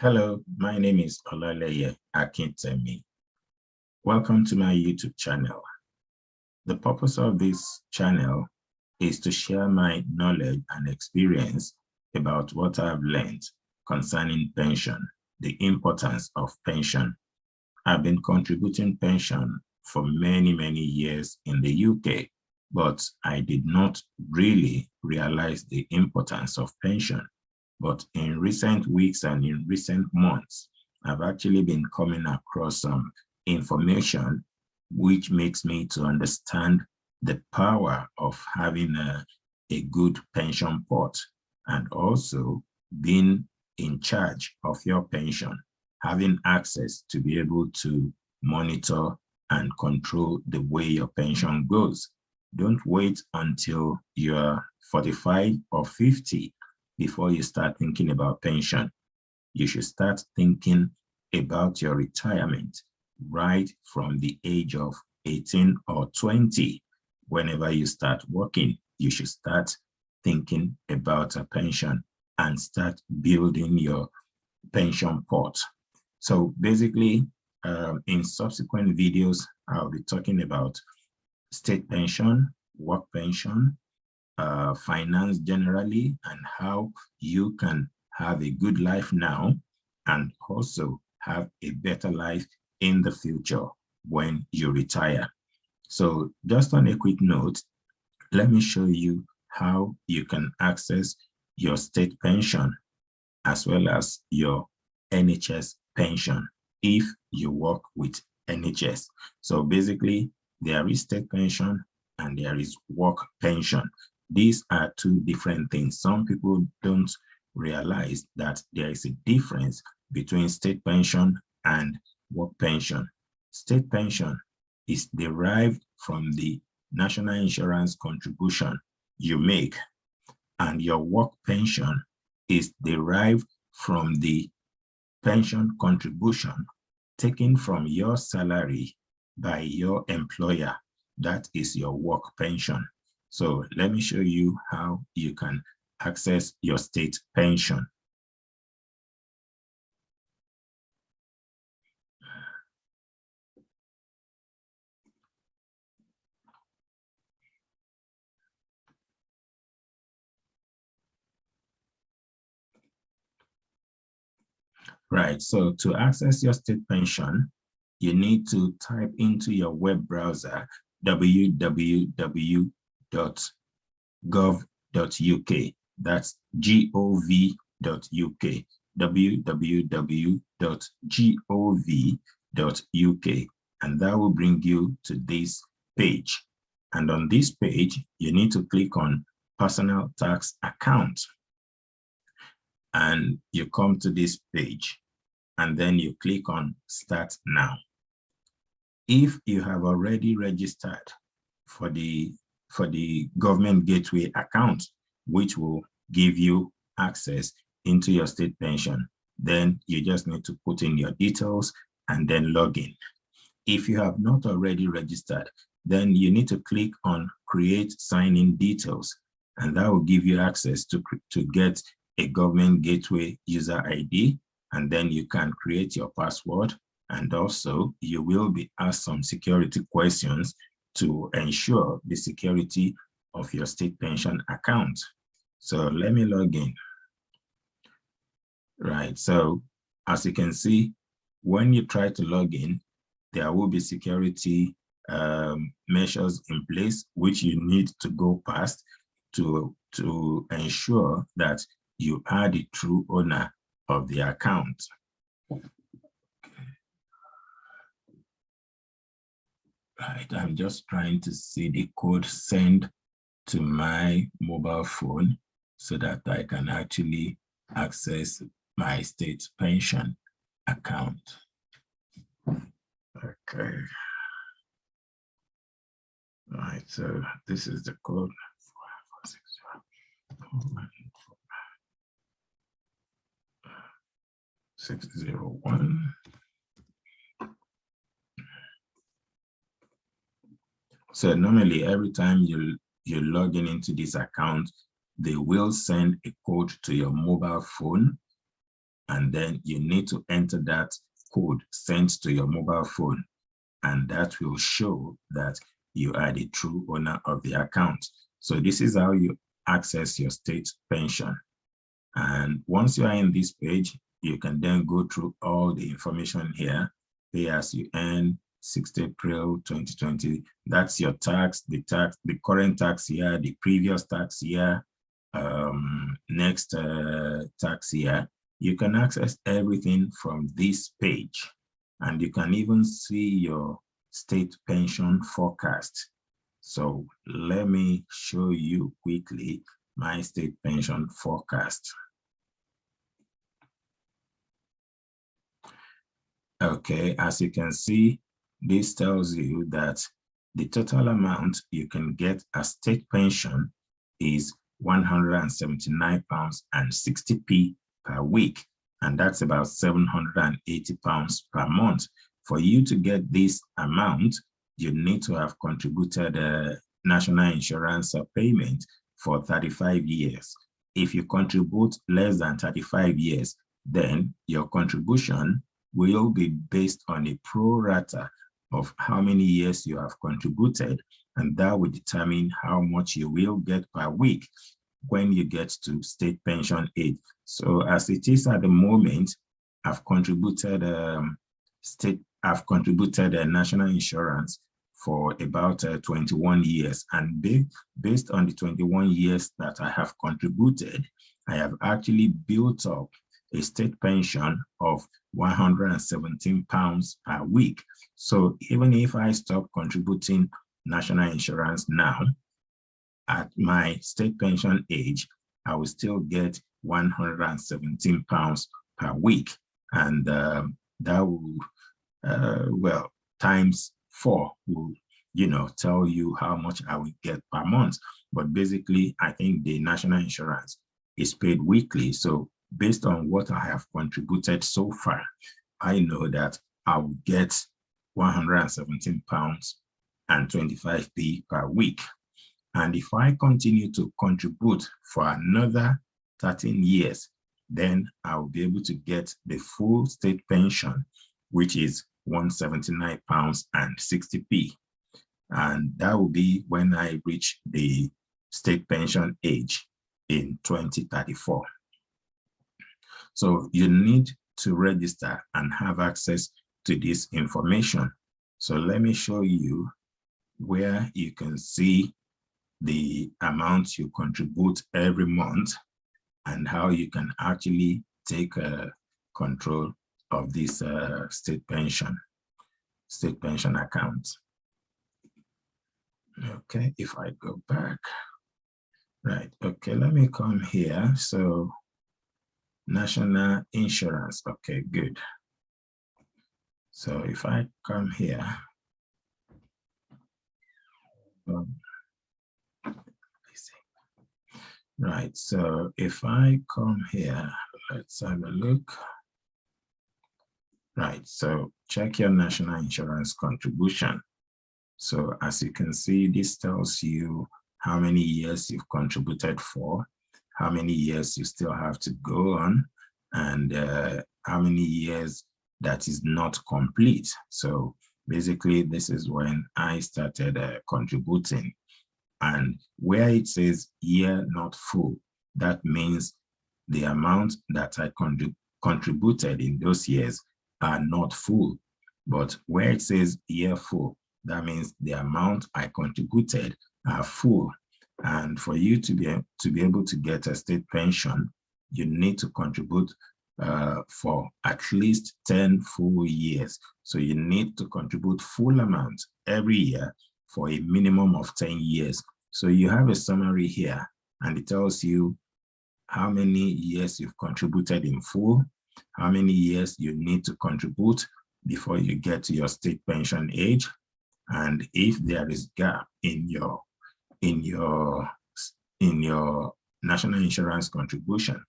Hello, my name is Olaleye Akintemi. Welcome to my YouTube channel. The purpose of this channel is to share my knowledge and experience about what I've learned concerning pension, the importance of pension. I've been contributing pension for many years in the UK, but I did not really realize the importance of pension. But in recent weeks and in recent months, I've actually been coming across some information which makes me to understand the power of having a good pension pot and also being in charge of your pension, having access to be able to monitor and control the way your pension goes. Don't wait until you're 45 or 50 before you start thinking about pension. You should start thinking about your retirement right from the age of 18 or 20. Whenever you start working, you should start thinking about a pension and start building your pension pot. So basically, in subsequent videos, I'll be talking about state pension, work pension, finance generally, and how you can have a good life now and also have a better life in the future when you retire. So just on a quick note, let me show you how you can access your state pension as well as your NHS pension if you work with NHS. So basically, there is state pension and there is work pension. These are two different things. Some people don't realize that there is a difference between state pension and work pension. State pension is derived from the national insurance contribution you make, and your work pension is derived from the pension contribution taken from your salary by your employer. That is your work pension. So let me show you how you can access your state pension. Right, so to access your state pension, you need to type into your web browser www.gov.uk. That's gov.uk, www.gov.uk, and that will bring you to this page. And on this page, you need to click on personal tax account. And you come to this page, and then you click on Start Now. If you have already registered for the government gateway account, which will give you access into your state pension, then you just need to put in your details and then log in. If you have not already registered, then you need to click on Create Sign-in Details, and that will give you access to get a government gateway user ID, and then you can create your password, and also you will be asked some security questions to ensure the security of your state pension account. So let me log in. Right, so as you can see, when you try to log in, there will be security measures in place which you need to go past to ensure that you are the true owner of the account. Right, I'm just trying to see the code sent to my mobile phone so that I can actually access my state pension account. Okay. Right, so this is the code. 601. So normally every time you log in into this account, they will send a code to your mobile phone and then you need to enter that code sent to your mobile phone, and that will show that you are the true owner of the account. So this is how you access your state pension. And once you are in this page, you can then go through all the information here. Pay as you earn, 6th April 2020. That's your tax, the current tax year, the previous tax year, next tax year. You can access everything from this page, and you can even see your state pension forecast. So let me show you quickly my state pension forecast. Okay, as you can see, this tells you that the total amount you can get as state pension is £179.60 per week, and that's about £780 per month. For you to get this amount, you need to have contributed a national insurance payment for 35 years. If you contribute less than 35 years, then your contribution will be based on a pro rata of how many years you have contributed, and that will determine how much you will get per week when you get to state pension age. So as it is at the moment, I've contributed national insurance for about 21 years, and based on the 21 years that I have contributed, I have actually built up a state pension of £117 per week. So even if I stop contributing national insurance now, at my state pension age, I will still get £117 per week. And that will, well, times 4 will, tell you how much I will get per month. But basically, I think the national insurance is paid weekly. So based on what I have contributed so far, I know that I will get £117.25 per week. And if I continue to contribute for another 13 years, then I will be able to get the full state pension, which is £179.60. And that will be when I reach the state pension age in 2034. So you need to register and have access to this information. So let me show you where you can see the amount you contribute every month and how you can actually take control of this state pension account. Okay, if I go back, right, okay, let me come here. So national insurance, okay, good. So if I come here, right, so if I come here, let's have a look. Right, so check your national insurance contribution. So as you can see, this tells you how many years you've contributed for, how many years you still have to go on, and how many years that is not complete. So basically, this is when I started contributing. And where it says year not full, that means the amount that I contributed in those years are not full. But where it says year full, that means the amount I contributed are full. And for you to be able to get a state pension, you need to contribute for at least 10 full years. So you need to contribute full amount every year for a minimum of 10 years. So you have a summary here, and it tells you how many years you've contributed in full, how many years you need to contribute before you get to your state pension age, and if there is gap in your national insurance contribution,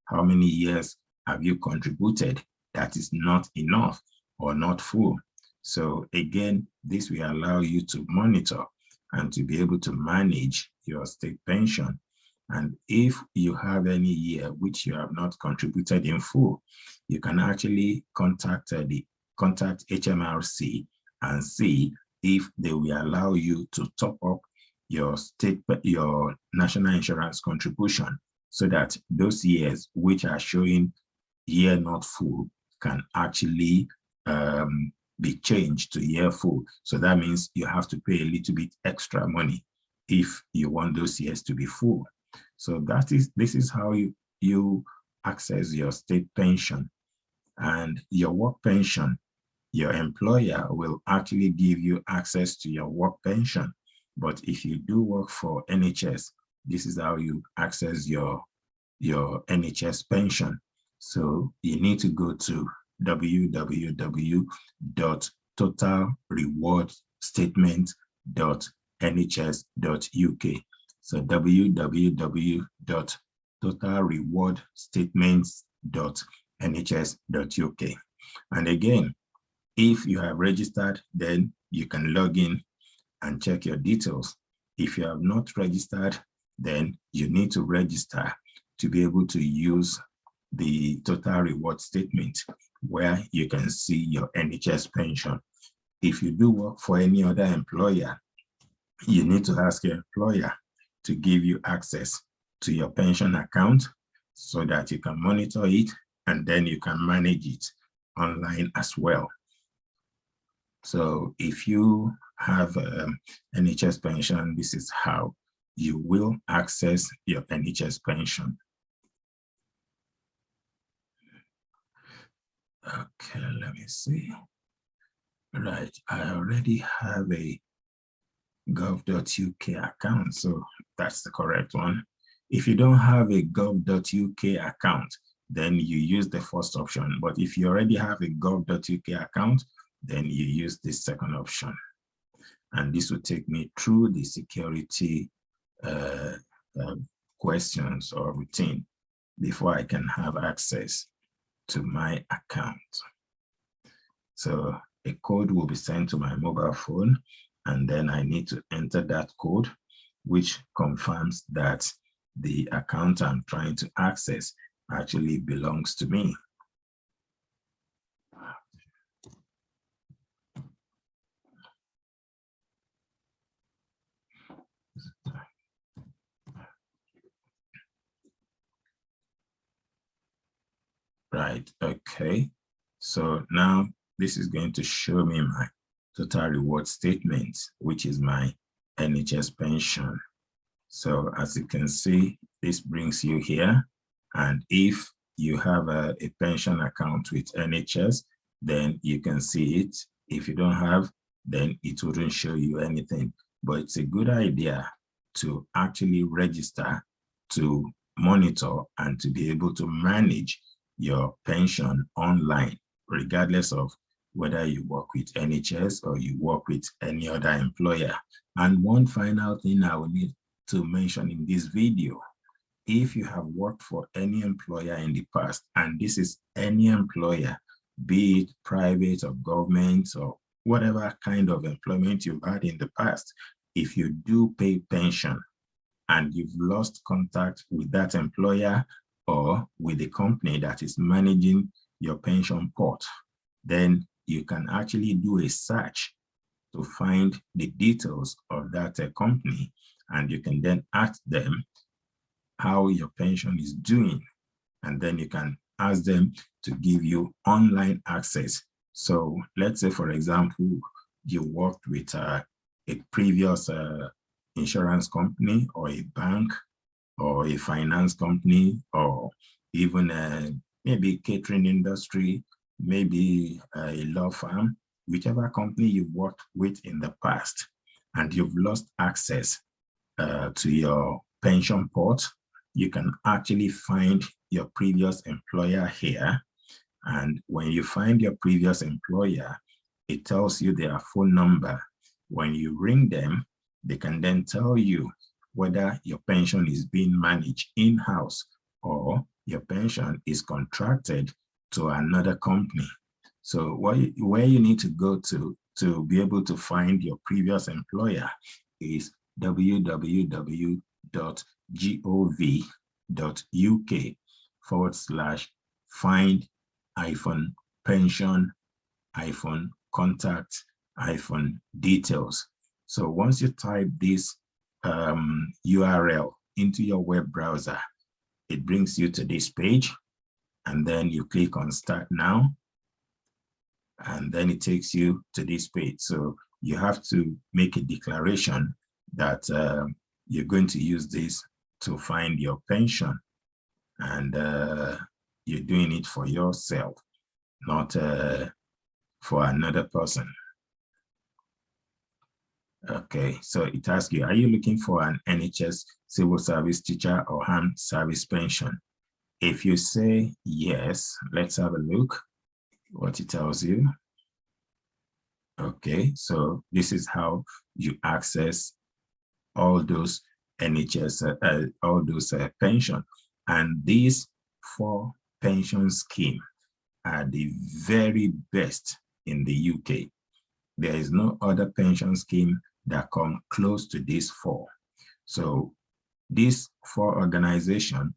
how many years have you contributed that is not enough or not full. So again, this will allow you to monitor and to be able to manage your state pension. And if you have any year which you have not contributed in full, you can actually contact HMRC and see if they will allow you to top up your national insurance contribution, so that those years which are showing year not full can actually be changed to year full. So that means you have to pay a little bit extra money if you want those years to be full. So this is how you access your state pension. And your work pension, your employer will actually give you access to your work pension. But if you do work for NHS, this is how you access your NHS pension. So you need to go to www.totalrewardstatement.nhs.uk. So www.totalrewardstatements.nhs.uk. And again, if you have registered, then you can log in and check your details. If you have not registered, then you need to register to be able to use the total reward statement, where you can see your NHS pension. If you do work for any other employer, you need to ask your employer to give you access to your pension account so that you can monitor it, and then you can manage it online as well. So if you have NHS pension, this is how you will access your NHS pension. Okay, let me see. Right, I already have a gov.uk account, so that's the correct one. If you don't have a gov.uk account, then you use the first option. But if you already have a gov.uk account, then you use the second option. And this will take me through the security questions or routine before I can have access to my account. So a code will be sent to my mobile phone, and then I need to enter that code, which confirms that the account I'm trying to access actually belongs to me. Right, okay. So now this is going to show me my total reward statement, which is my NHS pension. So as you can see, this brings you here. And if you have a pension account with NHS, then you can see it. If you don't have, then it wouldn't show you anything. But it's a good idea to actually register to monitor and to be able to manage your pension online, regardless of whether you work with NHS or you work with any other employer. And one final thing I will need to mention in this video: if you have worked for any employer in the past, and this is any employer, be it private or government or whatever kind of employment you've had in the past, if you do pay pension and you've lost contact with that employer or with the company that is managing your pension pot, then you can actually do a search to find the details of that company, and you can then ask them how your pension is doing, and then you can ask them to give you online access. So let's say, for example, you worked with a previous insurance company or a bank or a finance company, or even maybe catering industry, maybe a law firm, whichever company you've worked with in the past, and you've lost access to your pension pot, you can actually find your previous employer here. And when you find your previous employer, it tells you their phone number. When you ring them, they can then tell you whether your pension is being managed in-house or your pension is contracted to another company. So where you need to go to be able to find your previous employer is www.nhs.uk. gov.uk/find-pension-contact-details. So once you type this URL into your web browser, it brings you to this page, and then you click on Start Now, and then it takes you to this page. So you have to make a declaration that you're going to use this to find your pension, and you're doing it for yourself, not for another person. Okay, so it asks you, are you looking for an NHS civil service teacher or armed service pension? If you say yes, let's have a look what it tells you. Okay, so this is how you access all those NHS, all those pension. And these 4 pension schemes are the very best in the UK. There is no other pension scheme that come close to these 4. So these 4 organizations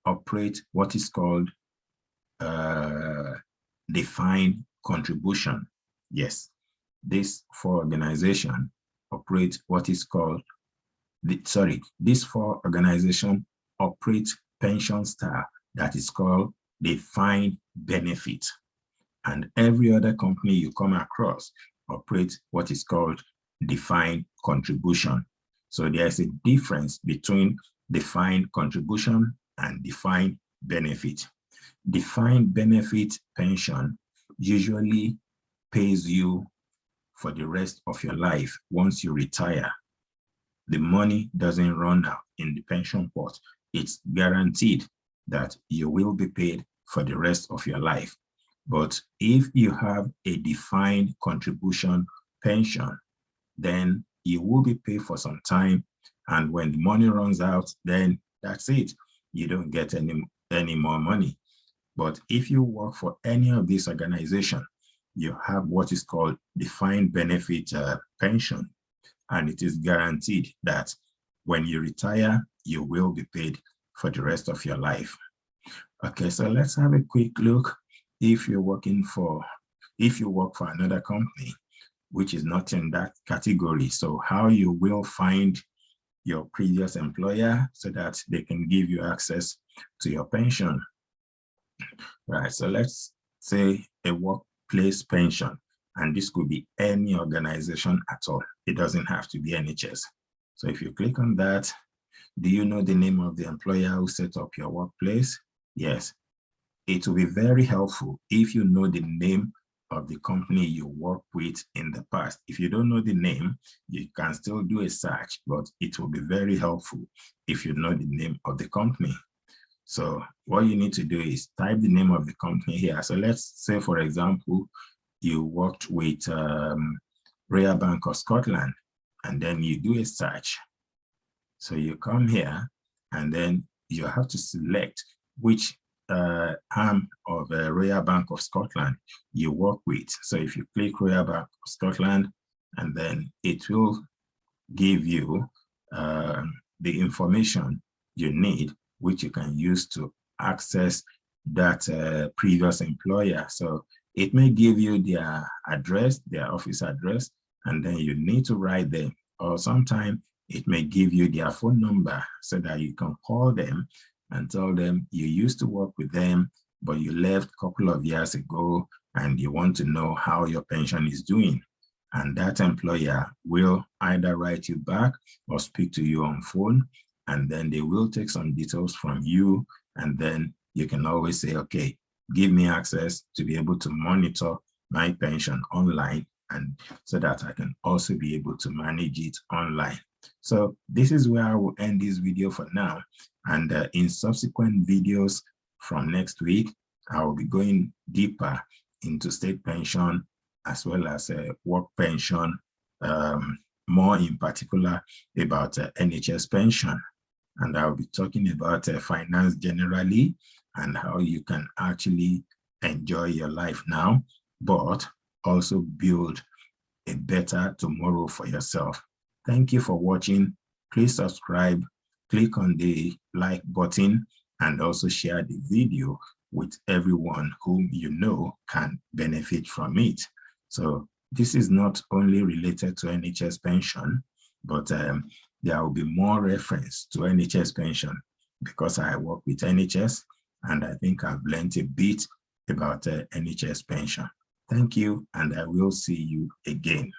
operate what is called defined contribution. Yes, these 4 organizations operate what is called, these 4 organizations operate pension style that is called defined benefit. And every other company you come across operates what is called defined contribution. So there's a difference between defined contribution and defined benefit. Defined benefit pension usually pays you for the rest of your life. Once you retire, the money doesn't run out in the pension pot. It's guaranteed that you will be paid for the rest of your life. But if you have a defined contribution pension, then you will be paid for some time. And when the money runs out, then that's it. You don't get any more money. But if you work for any of these organizations, you have what is called defined benefit pension. And it is guaranteed that when you retire, you will be paid for the rest of your life. Okay, so let's have a quick look. If you work for another company, which is not in that category, so how you will find your previous employer so that they can give you access to your pension. Right, so let's say a workplace pension, and this could be any organization at all. It doesn't have to be NHS. So if you click on that, do you know the name of the employer who set up your workplace? Yes. It will be very helpful if you know the name of the company you worked with in the past. If you don't know the name, you can still do a search, but it will be very helpful if you know the name of the company. So what you need to do is type the name of the company here. So let's say, for example, you worked with Royal Bank of Scotland, and then you do a search. So you come here, and then you have to select which arm of Royal Bank of Scotland you work with. So if you click Royal Bank of Scotland, and then it will give you the information you need, which you can use to access that previous employer. So it may give you their address, their office address, and then you need to write them. Or sometimes it may give you their phone number so that you can call them and tell them you used to work with them, but you left a couple of years ago and you want to know how your pension is doing. And that employer will either write you back or speak to you on phone, and then they will take some details from you, and then you can always say, okay, give me access to be able to monitor my pension online, and so that I can also be able to manage it online. So this is where I will end this video for now. And in subsequent videos from next week, I will be going deeper into state pension as well as work pension, more in particular about NHS pension. And I'll be talking about finance generally and how you can actually enjoy your life now, but also build a better tomorrow for yourself. Thank you for watching. Please subscribe click on the like button and also share the video with everyone whom you know can benefit from it. So this is not only related to NHS pension, but there will be more reference to NHS pension because I work with NHS and I think I've learned a bit about NHS pension. Thank you, and I will see you again.